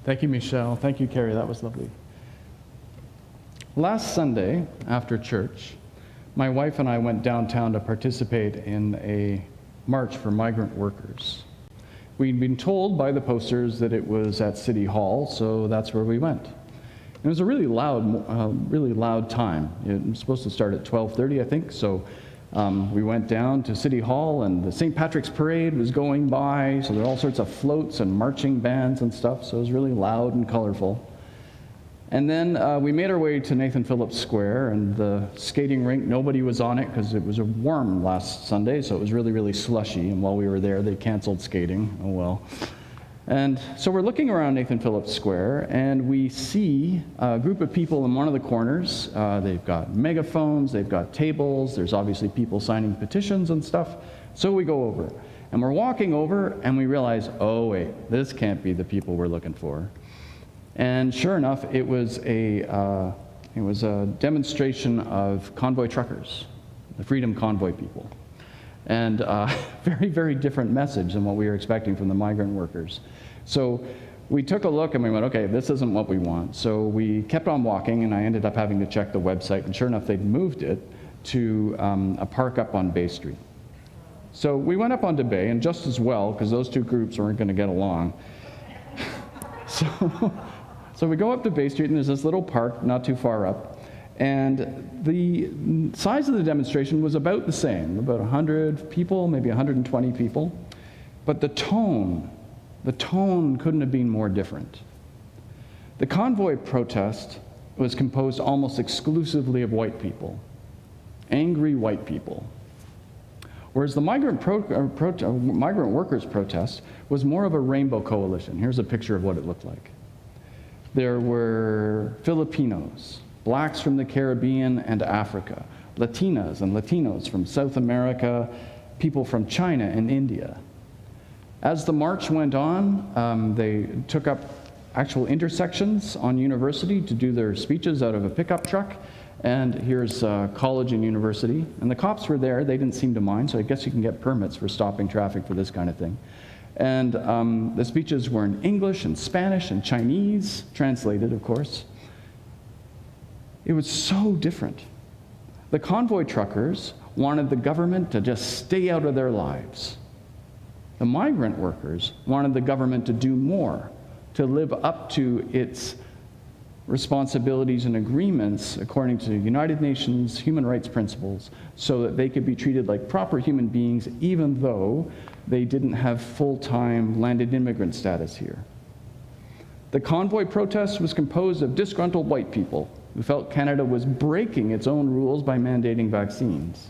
Thank you, Michelle. Thank you, Carrie. That was lovely. Last Sunday, after church, my wife and I went downtown to participate in a march for migrant workers. We'd been told by the posters that it was at City Hall, so that's where we went. It was a really loud time. It was supposed to start at 12:30, I think, so we went down to City Hall, and the St. Patrick's Parade was going by, so there were all sorts of floats and marching bands and stuff, so it was really loud and colorful. And then we made our way to Nathan Phillips Square, and the skating rink, nobody was on it because it was warm last Sunday, so it was really, really slushy, and while we were there, they canceled skating. Oh well. And so we're looking around Nathan Phillips Square, and we see a group of people in one of the corners. They've got megaphones, they've got tables, there's obviously people signing petitions and stuff. So we go over, and we're walking over, and we realize, oh wait, this can't be the people we're looking for. And sure enough, it was a demonstration of convoy truckers, the Freedom Convoy people. And very, very different message than what we were expecting from the migrant workers. So we took a look and we went, okay, this isn't what we want. So we kept on walking, and I ended up having to check the website, and sure enough, they'd moved it to a park up on Bay Street. So we went up onto Bay, and just as well, because those two groups weren't going to get along. So we go up to Bay Street, and there's this little park not too far up. And the size of the demonstration was about the same, about 100 people, maybe 120 people. But the tone couldn't have been more different. The convoy protest was composed almost exclusively of white people, angry white people. Whereas the migrant workers' protest was more of a rainbow coalition. Here's a picture of what it looked like. There were Filipinos, blacks from the Caribbean and Africa, Latinas and Latinos from South America, people from China and India. As the march went on, they took up actual intersections on University to do their speeches out of a pickup truck. And here's college and university. And the cops were there. They didn't seem to mind, so I guess you can get permits for stopping traffic for this kind of thing. And the speeches were in English and Spanish and Chinese, translated, of course. It was so different. The convoy truckers wanted the government to just stay out of their lives. The migrant workers wanted the government to do more, to live up to its responsibilities and agreements according to United Nations human rights principles, so that they could be treated like proper human beings, even though they didn't have full-time landed immigrant status here. The convoy protest was composed of disgruntled white people who felt Canada was breaking its own rules by mandating vaccines.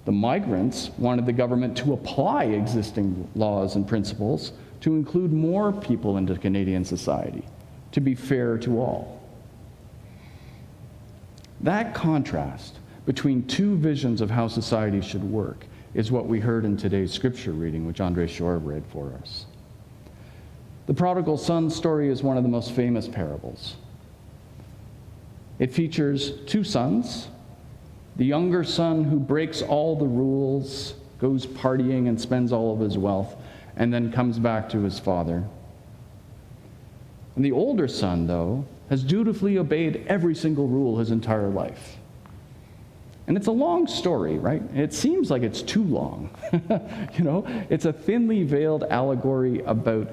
The migrants wanted the government to apply existing laws and principles to include more people into Canadian society, to be fair to all. That contrast between two visions of how society should work is what we heard in today's scripture reading, which Andre Shore read for us. The prodigal son story is one of the most famous parables. It features two sons, the younger son who breaks all the rules, goes partying and spends all of his wealth, and then comes back to his father. And the older son, though, has dutifully obeyed every single rule his entire life. And it's a long story, right? It seems like it's too long. It's a thinly veiled allegory about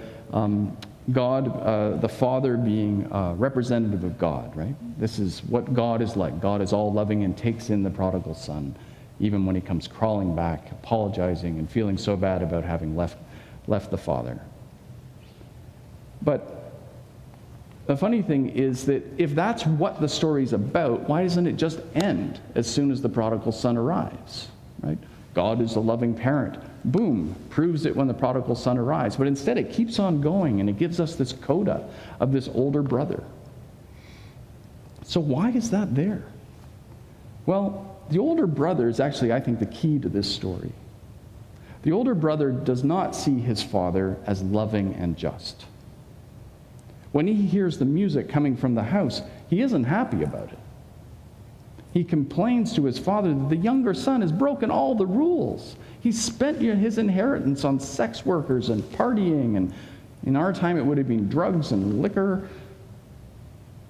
God, the Father being representative of God, right? This is what God is like. God is all loving and takes in the prodigal son, even when he comes crawling back, apologizing and feeling so bad about having left the Father. But the funny thing is that if that's what the story's about, why doesn't it just end as soon as the prodigal son arrives, right? God is a loving parent. Boom, proves it when the prodigal son arrives. But instead it keeps on going, and it gives us this coda of this older brother. So why is that there? Well, the older brother is actually, I think, the key to this story. The older brother does not see his father as loving and just. When he hears the music coming from the house, he isn't happy about it. He complains to his father that the younger son has broken all the rules. He's spent his inheritance on sex workers and partying and In our time, it would have been drugs and liquor.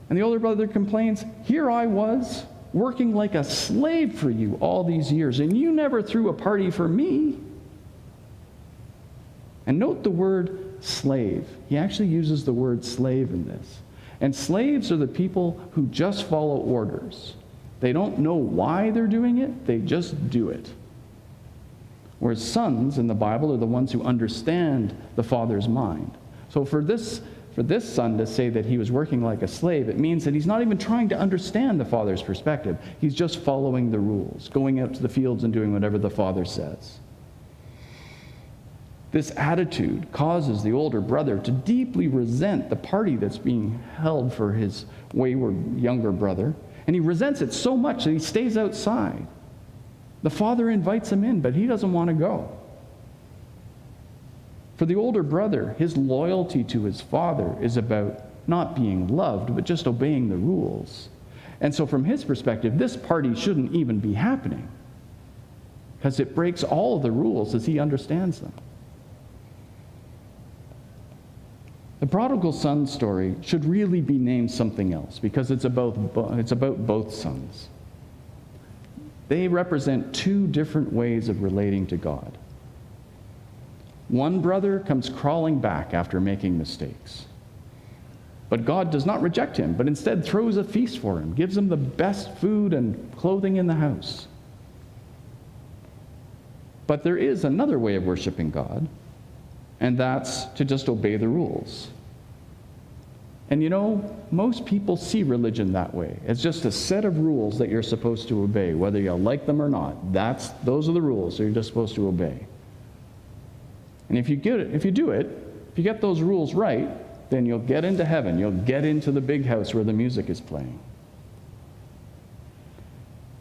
And the older brother complains, here I was, working like a slave for you all these years, and you never threw a party for me. And note the word slave. He actually uses the word slave in this. And slaves are the people who just follow orders. They don't know why they're doing it, they just do it. Whereas sons in the Bible are the ones who understand the father's mind. So for this son to say that he was working like a slave, it means that he's not even trying to understand the father's perspective. He's just following the rules, going out to the fields and doing whatever the father says. This attitude causes the older brother to deeply resent the party that's being held for his wayward younger brother. And he resents it so much that he stays outside. The father invites him in, but he doesn't want to go. For the older brother, his loyalty to his father is about not being loved, but just obeying the rules. And so from his perspective, this party shouldn't even be happening, because it breaks all of the rules as he understands them. The prodigal son story should really be named something else, because it's about both sons. They represent two different ways of relating to God. One brother comes crawling back after making mistakes. But God does not reject him, but instead throws a feast for him, gives him the best food and clothing in the house. But there is another way of worshiping God, and that's to just obey the rules. And you know, most people see religion that way. It's just a set of rules that you're supposed to obey, whether you like them or not. Those are the rules that you're just supposed to obey. And if you get those rules right, then you'll get into heaven. You'll get into the big house where the music is playing.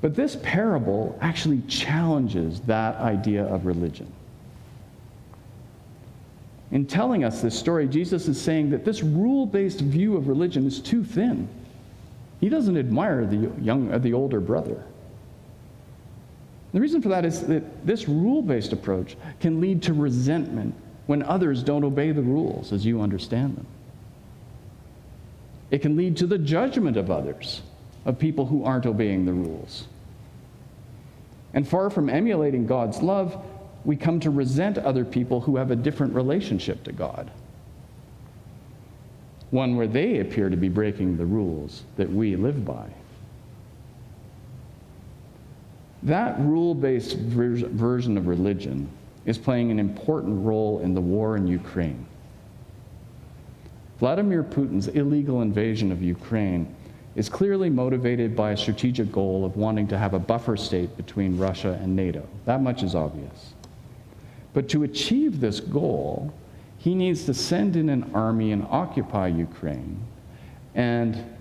But this parable actually challenges that idea of religion. In telling us this story, Jesus is saying that this rule-based view of religion is too thin. He doesn't admire the older brother. The reason for that is that this rule-based approach can lead to resentment when others don't obey the rules as you understand them. It can lead to the judgment of others, of people who aren't obeying the rules. And far from emulating God's love, we come to resent other people who have a different relationship to God. One where they appear to be breaking the rules that we live by. That rule-based version of religion is playing an important role in the war in Ukraine. Vladimir Putin's illegal invasion of Ukraine is clearly motivated by a strategic goal of wanting to have a buffer state between Russia and Nato. That much is obvious. But to achieve this goal, he needs to send in an army and occupy Ukraine. And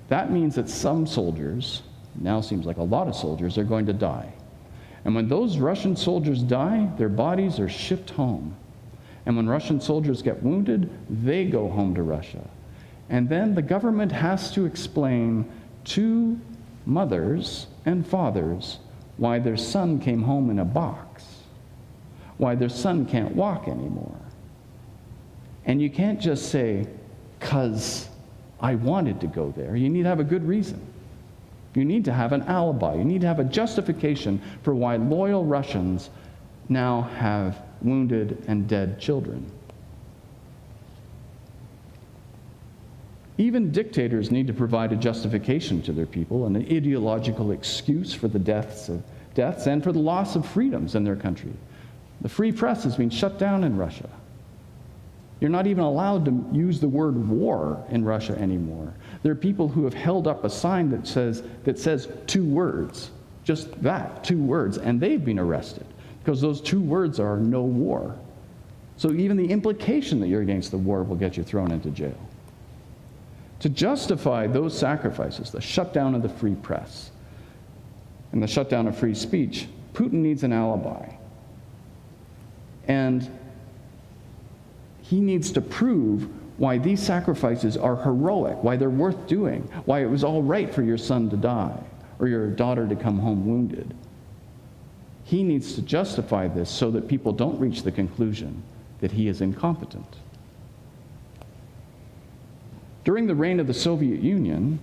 that means that some soldiers, now seems like a lot of soldiers, are going to die. And when those Russian soldiers die, their bodies are shipped home. And when Russian soldiers get wounded, they go home to Russia. And then the government has to explain to mothers and fathers why their son came home in a box, why their son can't walk anymore. And you can't just say, 'cause I wanted to go there. You need to have a good reason. You need to have an alibi. You need to have a justification for why loyal Russians now have wounded and dead children. Even dictators need to provide a justification to their people, an ideological excuse for the deaths and for the loss of freedoms in their country. The free press has been shut down in Russia. You're not even allowed to use the word war in Russia anymore. There are people who have held up a sign that says 2 words, just that, 2 words, and they've been arrested because those 2 words are no war. So even the implication that you're against the war will get you thrown into jail. To justify those sacrifices, the shutdown of the free press and the shutdown of free speech, Putin needs an alibi. And he needs to prove why these sacrifices are heroic, why they're worth doing, why it was all right for your son to die or your daughter to come home wounded. He needs to justify this so that people don't reach the conclusion that he is incompetent. During the reign of the Soviet Union,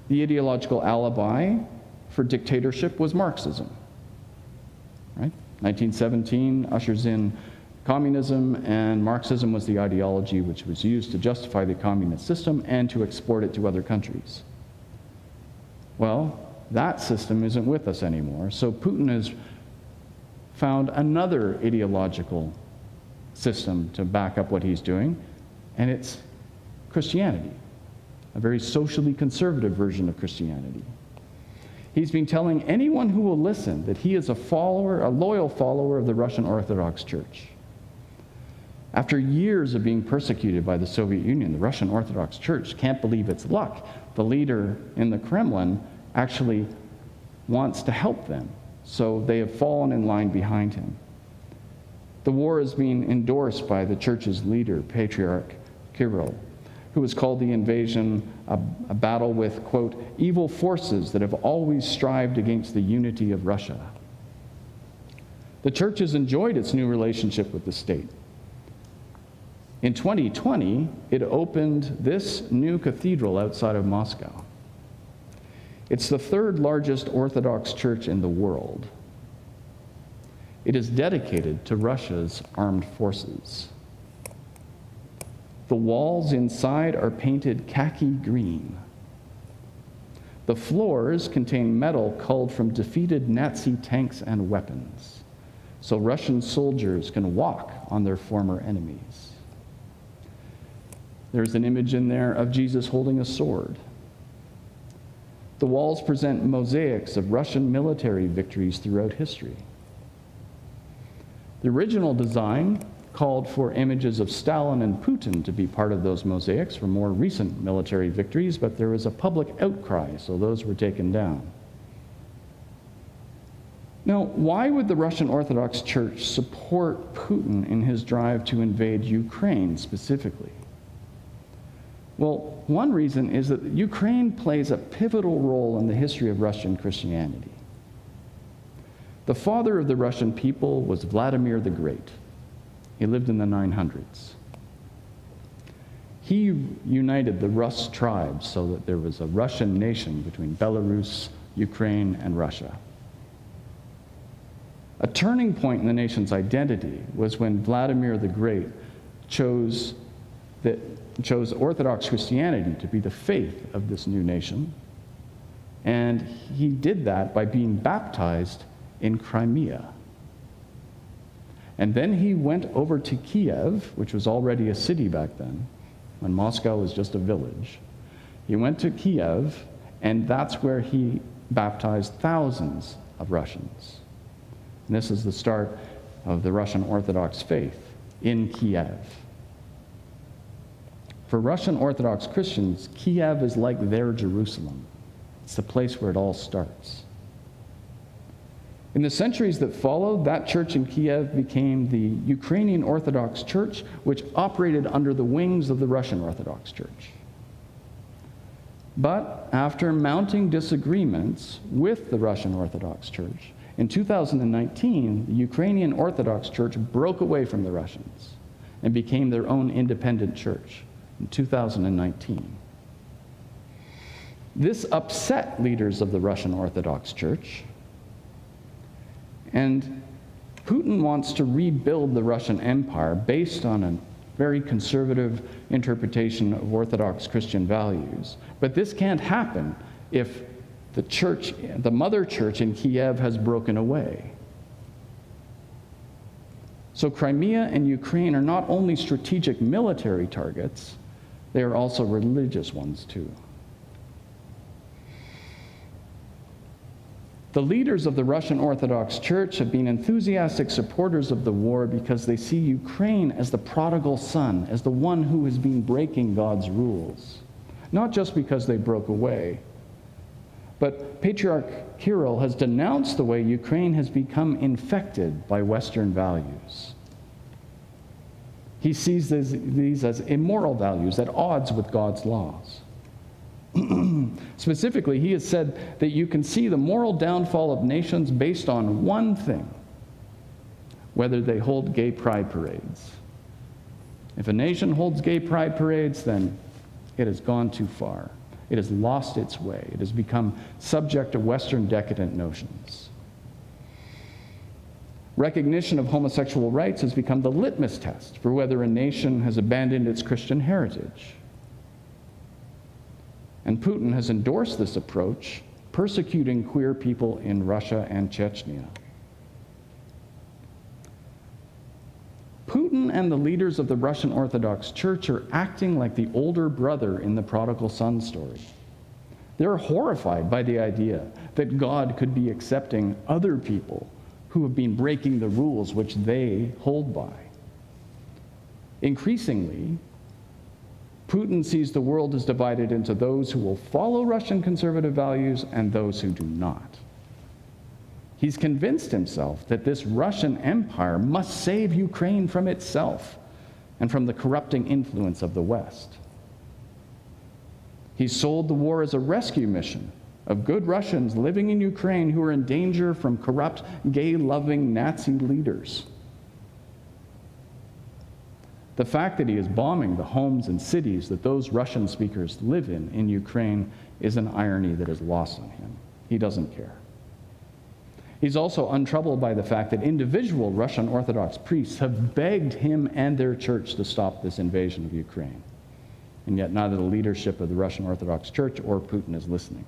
the ideological alibi for dictatorship was Marxism. Right? 1917 ushers in communism, and Marxism was the ideology which was used to justify the communist system and to export it to other countries. Well, that system isn't with us anymore, so Putin has found another ideological system to back up what he's doing, and it's Christianity, a very socially conservative version of Christianity. He's been telling anyone who will listen that he is a loyal follower of the Russian Orthodox Church. After years of being persecuted by the Soviet Union, the Russian Orthodox Church can't believe its luck. The leader in the Kremlin actually wants to help them, so they have fallen in line behind him. The war is being endorsed by the church's leader, Patriarch Kirill, who has called the invasion a battle with, quote, evil forces that have always strived against the unity of Russia. The church has enjoyed its new relationship with the state. In 2020, it opened this new cathedral outside of Moscow. It's the third largest Orthodox church in the world. It is dedicated to Russia's armed forces. The walls inside are painted khaki green. The floors contain metal culled from defeated Nazi tanks and weapons, so Russian soldiers can walk on their former enemies. There's an image in there of Jesus holding a sword. The walls present mosaics of Russian military victories throughout history. The original design called for images of Stalin and Putin to be part of those mosaics for more recent military victories, but there was a public outcry, so those were taken down. Now, why would the Russian Orthodox Church support Putin in his drive to invade Ukraine specifically? Well, one reason is that Ukraine plays a pivotal role in the history of Russian Christianity. The father of the Russian people was Vladimir the Great. He lived in the 900s. He united the Rus tribes so that there was a Russian nation between Belarus, Ukraine, and Russia. A turning point in the nation's identity was when Vladimir the Great chose Orthodox Christianity to be the faith of this new nation. And he did that by being baptized in Crimea. And then he went over to Kiev, which was already a city back then, when Moscow was just a village. He went to Kiev, and that's where he baptized thousands of Russians. And this is the start of the Russian Orthodox faith in Kiev. For Russian Orthodox Christians, Kiev is like their Jerusalem. It's the place where it all starts. In the centuries that followed, that church in Kiev became the Ukrainian Orthodox Church, which operated under the wings of the Russian Orthodox Church. But after mounting disagreements with the Russian Orthodox Church, in 2019, the Ukrainian Orthodox Church broke away from the Russians and became their own independent church in 2019. This upset leaders of the Russian Orthodox Church, and Putin wants to rebuild the Russian Empire based on a very conservative interpretation of Orthodox Christian values. But this can't happen if the church, the mother church in Kiev, has broken away. So Crimea and Ukraine are not only strategic military targets, they are also religious ones too. The leaders of the Russian Orthodox Church have been enthusiastic supporters of the war because they see Ukraine as the prodigal son, as the one who has been breaking God's rules. Not just because they broke away, but Patriarch Kirill has denounced the way Ukraine has become infected by Western values. He sees these as immoral values at odds with God's laws. Specifically, he has said that you can see the moral downfall of nations based on one thing: whether they hold gay pride parades. If a nation holds gay pride parades, then It has gone too far. It has lost its way. It has become subject to Western decadent notions. Recognition of homosexual rights has become the litmus test for whether a nation has abandoned its Christian heritage. And Putin has endorsed this approach, persecuting queer people in Russia and Chechnya. Putin and the leaders of the Russian Orthodox Church are acting like the older brother in the prodigal son story. They're horrified by the idea that God could be accepting other people who have been breaking the rules which they hold by. Increasingly, Putin sees the world as divided into those who will follow Russian conservative values and those who do not. He's convinced himself that this Russian empire must save Ukraine from itself and from the corrupting influence of the West. He sold the war as a rescue mission of good Russians living in Ukraine who are in danger from corrupt, gay-loving Nazi leaders. The fact that he is bombing the homes and cities that those Russian speakers live in Ukraine is an irony that is lost on him. He doesn't care. He's also untroubled by the fact that individual Russian Orthodox priests have begged him and their church to stop this invasion of Ukraine. And yet neither the leadership of the Russian Orthodox Church or Putin is listening.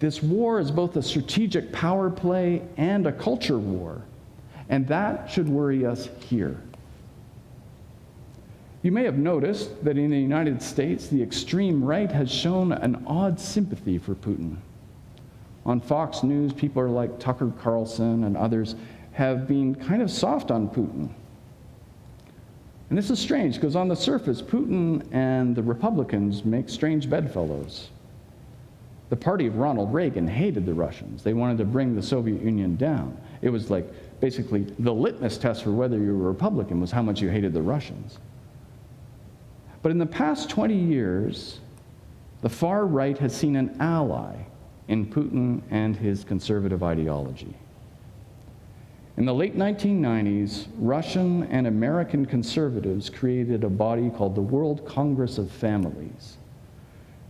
This war is both a strategic power play and a culture war, and that should worry us here. You may have noticed that in the United States, the extreme right has shown an odd sympathy for Putin. On Fox News, people are like Tucker Carlson and others have been kind of soft on Putin. And this is strange, because on the surface, Putin and the Republicans make strange bedfellows. The party of Ronald Reagan hated the Russians. They wanted to bring the Soviet Union down. It was like, basically, the litmus test for whether you were a Republican was how much you hated the Russians. But in the past 20 years, the far right has seen an ally in Putin and his conservative ideology. In the late 1990s, Russian and American conservatives created a body called the World Congress of Families.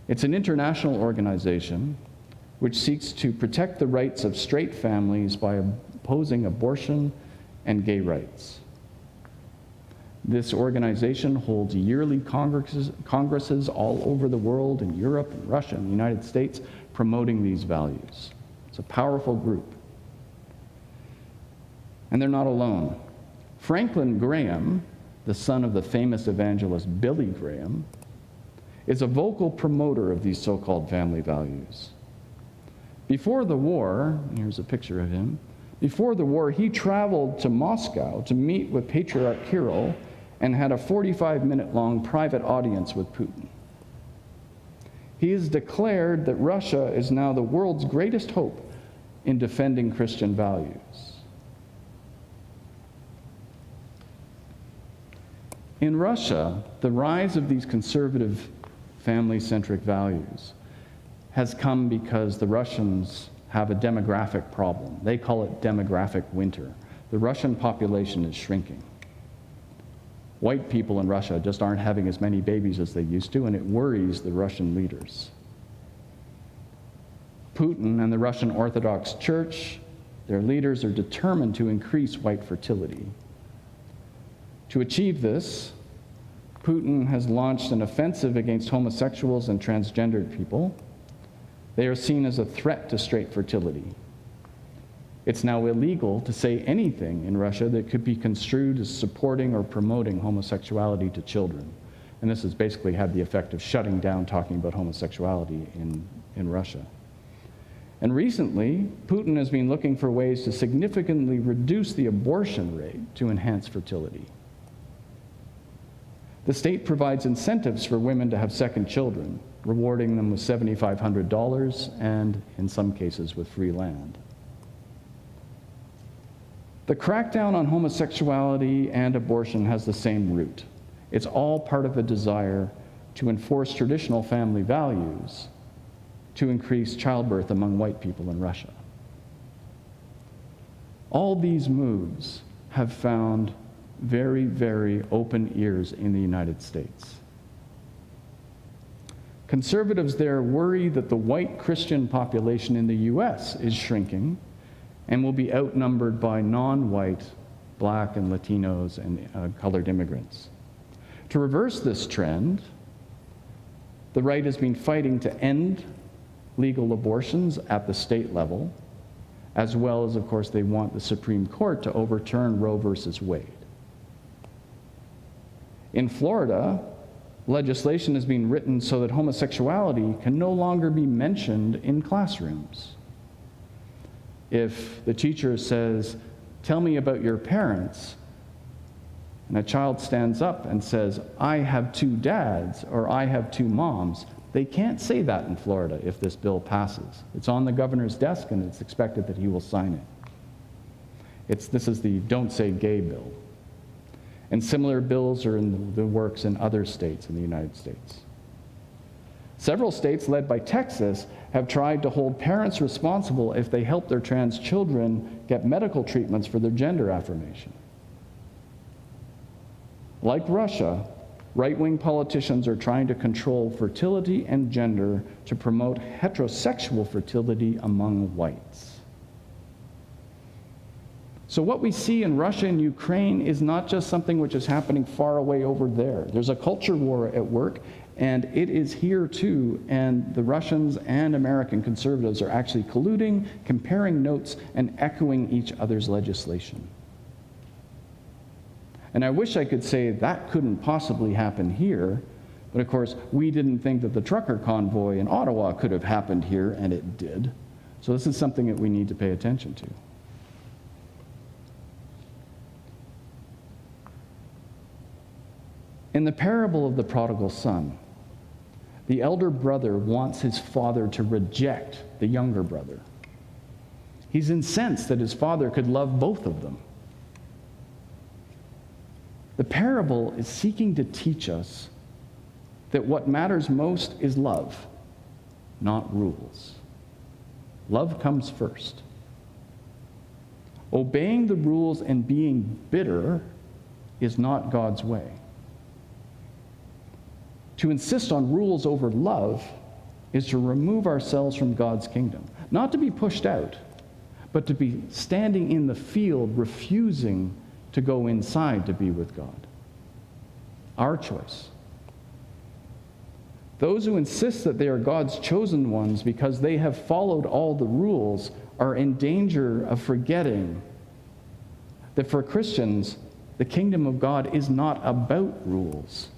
It's an international organization which seeks to protect the rights of straight families by opposing abortion and gay rights. This organization holds yearly congresses all over the world, in Europe, and Russia, and the United States, promoting these values. It's a powerful group. And they're not alone. Franklin Graham, the son of the famous evangelist Billy Graham, is a vocal promoter of these so-called family values. Before the war, here's a picture of him, before the war, he traveled to Moscow to meet with Patriarch Kirill and had a 45-minute-long private audience with Putin. He has declared that Russia is now the world's greatest hope in defending Christian values. In Russia, the rise of these conservative, family-centric values has come because the Russians have a demographic problem. They call it demographic winter. The Russian population is shrinking. White people in Russia just aren't having as many babies as they used to, and it worries the Russian leaders. Putin and the Russian Orthodox Church, their leaders are determined to increase white fertility. To achieve this, Putin has launched an offensive against homosexuals and transgendered people. They are seen as a threat to straight fertility. It's now illegal to say anything in Russia that could be construed as supporting or promoting homosexuality to children. And this has basically had the effect of shutting down talking about homosexuality in Russia. And recently, Putin has been looking for ways to significantly reduce the abortion rate to enhance fertility. The state provides incentives for women to have second children, rewarding them with $7,500 and, in some cases, with free land. The crackdown on homosexuality and abortion has the same root. It's all part of a desire to enforce traditional family values to increase childbirth among white people in Russia. All these moves have found very, very open ears in the United States. Conservatives there worry that the white Christian population in the U.S. is shrinking and will be outnumbered by non-white Black and Latinos and colored immigrants. To reverse this trend, the right has been fighting to end legal abortions at the state level, as well as, of course, they want the Supreme Court to overturn Roe versus Wade. In Florida, legislation has been written so that homosexuality can no longer be mentioned in classrooms. If the teacher says, "Tell me about your parents," and a child stands up and says, "I have two dads," or "I have two moms," they can't say that in Florida if this bill passes. It's on the governor's desk and it's expected that he will sign it. This is the Don't Say Gay bill. And similar bills are in the works in other states in the United States. Several states, led by Texas, have tried to hold parents responsible if they help their trans children get medical treatments for their gender affirmation. Like Russia, right-wing politicians are trying to control fertility and gender to promote heterosexual fertility among whites. So what we see in Russia and Ukraine is not just something which is happening far away over there. There's a culture war at work, and it is here too, and the Russians and American conservatives are actually colluding, comparing notes, and echoing each other's legislation. And I wish I could say that couldn't possibly happen here, but of course, we didn't think that the trucker convoy in Ottawa could have happened here, and it did. So this is something that we need to pay attention to. In the parable of the prodigal son, the elder brother wants his father to reject the younger brother. He's incensed that his father could love both of them. The parable is seeking to teach us that what matters most is love, not rules. Love comes first. Obeying the rules and being bitter is not God's way. To insist on rules over love is to remove ourselves from God's kingdom. Not to be pushed out, but to be standing in the field, refusing to go inside to be with God. Our choice. Those who insist that they are God's chosen ones because they have followed all the rules are in danger of forgetting that for Christians, the kingdom of God is not about rules.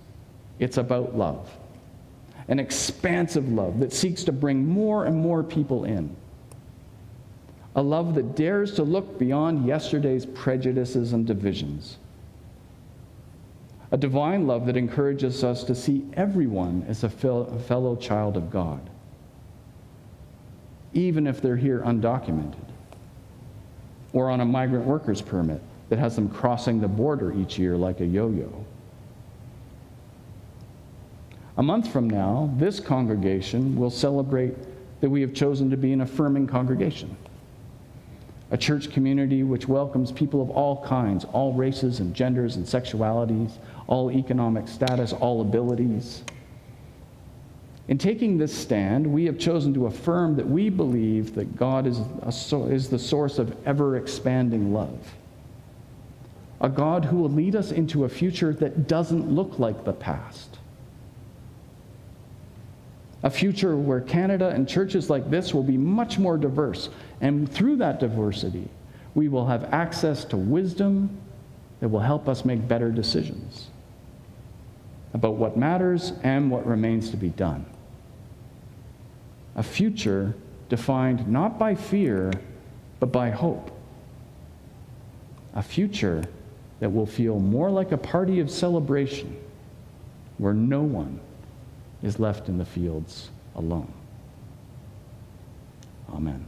It's about love, an expansive love that seeks to bring more and more people in, a love that dares to look beyond yesterday's prejudices and divisions, a divine love that encourages us to see everyone as a fellow child of God, even if they're here undocumented or on a migrant worker's permit that has them crossing the border each year like a yo-yo. A month from now, this congregation will celebrate that we have chosen to be an affirming congregation, a church community which welcomes people of all kinds, all races and genders and sexualities, all economic status, all abilities. In taking this stand, we have chosen to affirm that we believe that God is the source of ever-expanding love, a God who will lead us into a future that doesn't look like the past. A future where Canada and churches like this will be much more diverse, and through that diversity, we will have access to wisdom that will help us make better decisions about what matters and what remains to be done. A future defined not by fear, but by hope. A future that will feel more like a party of celebration, where no one is left in the fields alone. Amen.